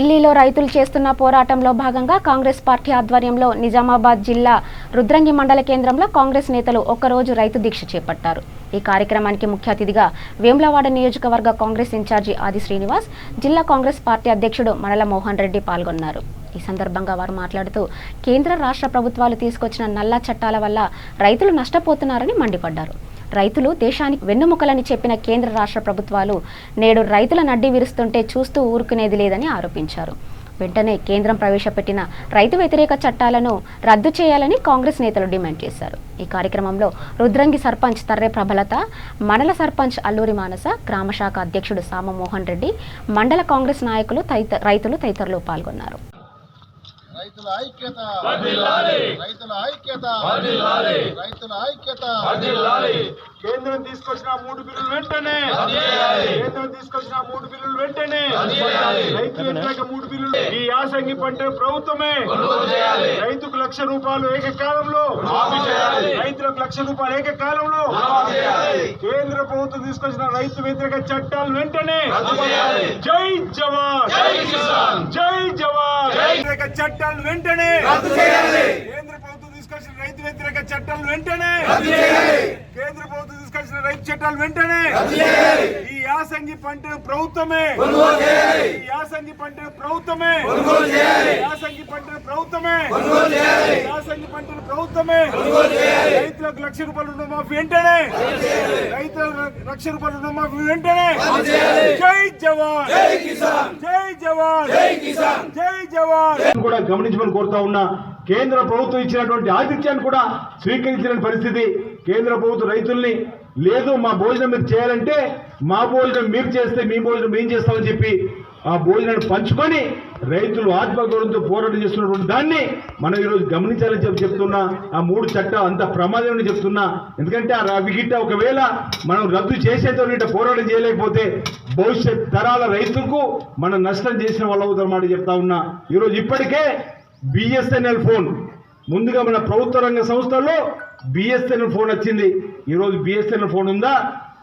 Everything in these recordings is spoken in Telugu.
ఢిల్లీలో రైతులు చేస్తున్న పోరాటంలో భాగంగా కాంగ్రెస్ పార్టీ ఆధ్వర్యంలో నిజామాబాద్ జిల్లా రుద్రంగి మండల కేంద్రంలో కాంగ్రెస్ నేతలు ఒక్కరోజు రైతు దీక్ష చేపట్టారు. ఈ కార్యక్రమానికి ముఖ్య అతిథిగా వేములవాడ నియోజకవర్గ కాంగ్రెస్ ఇన్ఛార్జి ఆది శ్రీనివాస్, జిల్లా కాంగ్రెస్ పార్టీ అధ్యక్షుడు మనల మోహన్ రెడ్డి పాల్గొన్నారు. ఈ సందర్భంగా వారు మాట్లాడుతూ కేంద్ర రాష్ట్ర ప్రభుత్వాలు తీసుకొచ్చిన నల్ల చట్టాల వల్ల రైతులు నష్టపోతున్నారని మండిపడ్డారు. రైతులు దేశానికి వెన్నుముకలని చెప్పిన కేంద్ర రాష్ట్ర ప్రభుత్వాలు నేడు రైతుల నడ్డి విరుస్తుంటే చూస్తూ ఊరుకునేది లేదని ఆరోపించారు. వెంటనే కేంద్రం ప్రవేశపెట్టిన రైతు వ్యతిరేక చట్టాలను రద్దు చేయాలని కాంగ్రెస్ నేతలు డిమాండ్ చేశారు. ఈ కార్యక్రమంలో రుద్రంగి సర్పంచ్ తర్రె ప్రభలత, మండల సర్పంచ్ అల్లూరి మానస, గ్రామ శాఖ అధ్యక్షుడు సామ మోహన్ రెడ్డి, మండల కాంగ్రెస్ నాయకులు రైతులు తదితరులు పాల్గొన్నారు. రైతుల ఐక్యత వర్ధిల్లాలి, రైతుల ఐక్యత వర్ధిల్లాలి, రైతుల ఐక్యత వర్ధిల్లాలి. కేంద్రం తీసుకొచ్చిన 3 బిల్లులు వెంటనే రద్దుచేయాలి, కేంద్రం తీసుకొచ్చిన 3 బిల్లులు వెంటనే రద్దుచేయాలి, రైతు వ్యతిరేక 3 బిల్లులు ఈ యాసంగి పంట ప్రభుత్వమే కొనుగోలు చేయాలి, రైతుకు ₹1,00,000 ఏకకాలంలో మాఫీ చేయాలి, రైతులకు ₹1,00,000 ఏకకాలంలో మాఫీ చేయాలి, కేంద్ర ప్రభుత్వం తీసుకొచ్చిన రైతు వ్యతిరేక చట్టాలు వెంటనే రద్దుచేయాలి. జై జవాన్, జై కిసాన్, జై జవాన్. వ్యతిరేక చట్టాలు వెంటనే రద్దు చేయాలి, కేంద్ర ప్రభుత్వం తీసుకొచ్చిన రైతు వ్యతిరేక చట్టాలు వెంటనే రద్దు చేయాలి, కేంద్ర ప్రభుత్వం తీసుకొచ్చిన రైతు చట్టాలు వెంటనే రద్దు చేయాలి. ఈ యాసంగి పంట ప్రభుత్వమే కొనుగోలు చేయాలి, ఈ యాసంగి పంట ప్రభుత్వమే కొనుగోలు చేయాలి, యాసంగి పంట ప్రభుత్వమే కొనుగోలు చేయాలి, యాసంగి పంట ప్రభుత్వమే కొనుగోలు చేయాలి, రైతులకు ₹1,00,000 రుణమాఫీ వెంటనే రైతులకు ₹1,00,000 రుణమాఫీ వెంటనే జై జవాన్, జై కిసాన్, జై జవాన్, జై కిసాన్, జై జవాన్ కూడా గమనించమని కోరుతా ఉన్నా. కేంద్ర ప్రభుత్వం ఇచ్చినటువంటి ఆతిథ్యాన్ని కూడా స్వీకరించిన పరిస్థితి. కేంద్ర ప్రభుత్వం రైతుల్ని లేదు మా భోజనం మీరు చేయాలంటే మా భోజనం మీరు చేస్తే మీ భోజనం మేము చేస్తామని చెప్పి ఆ భోజనాన్ని పంచుకొని రైతులు ఆత్మగౌరవంతో పోరాటం చేస్తున్నటువంటి దాన్ని మనం ఈరోజు గమనించాలని చెప్తున్నా. ఆ 3 చట్టాలు అంత ప్రమాదమని చెప్తున్నా. ఎందుకంటే ఆ విగిట్ట ఒకవేళ మనం రద్దు చేసేతో పోరాటం చేయలేకపోతే భవిష్యత్ తరాల రైతులకు మనం నష్టం చేసిన వాళ్ళు అవుతారన్నమాట చెప్తా ఉన్నా. ఈరోజు ఇప్పటికే బిఎస్ఎన్ఎల్ ఫోన్ ముందుగా మన ప్రభుత్వ రంగ సంస్థల్లో బిఎస్ఎన్ఎల్ ఫోన్ వచ్చింది. ఈరోజు బిఎస్ఎన్ఎల్ ఫోన్ ఉందా?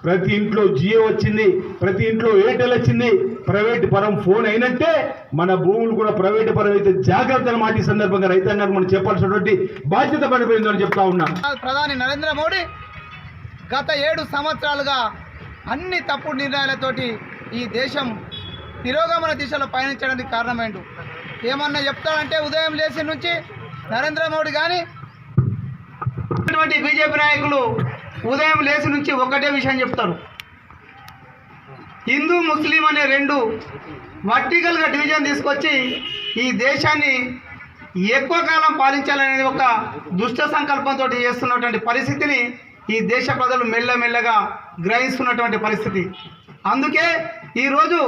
ప్రతి ఇంట్లో జియో వచ్చింది, ప్రతి ఇంట్లో ఎయిర్టెల్ వచ్చింది. ప్రైవేట్ పరం ఫోన్ అయినట్టే మన భూములు కూడా ప్రైవేట్ పరం అయితే జాగ్రత్తలు మాట సందర్భంగా రైతాంగానికి మనం చెప్పాల్సినటువంటి బాధ్యత పడిపోయిందని చెప్తా ఉన్నా. ప్రధాని నరేంద్ర మోడీ గత 7 సంవత్సరాలుగా అన్ని తప్పుడు నిర్ణయాలతోటి ఈ దేశం తిరోగమన దిశలో పయనించడానికి కారణమైండు. ఏమన్నా చెప్తాడంటే ఉదయం లేచి నుంచి నరేంద్ర మోడీ కానీ బీజేపీ నాయకులు ఉదయం లేచి నుంచి ఒకటే విషయం చెప్తారు. హిందూ ముస్లిం అనే 2 వర్టికల్గా డివిజన్ తీసుకొచ్చి ఈ దేశాన్ని ఎక్కువ కాలం పాలించాలనేది ఒక దుష్ట సంకల్పంతో చేస్తున్నటువంటి పరిస్థితిని ఈ దేశ ప్రజలు మెల్లమెల్లగా గ్రహిస్తున్నటువంటి పరిస్థితి. అందుకే ఈరోజు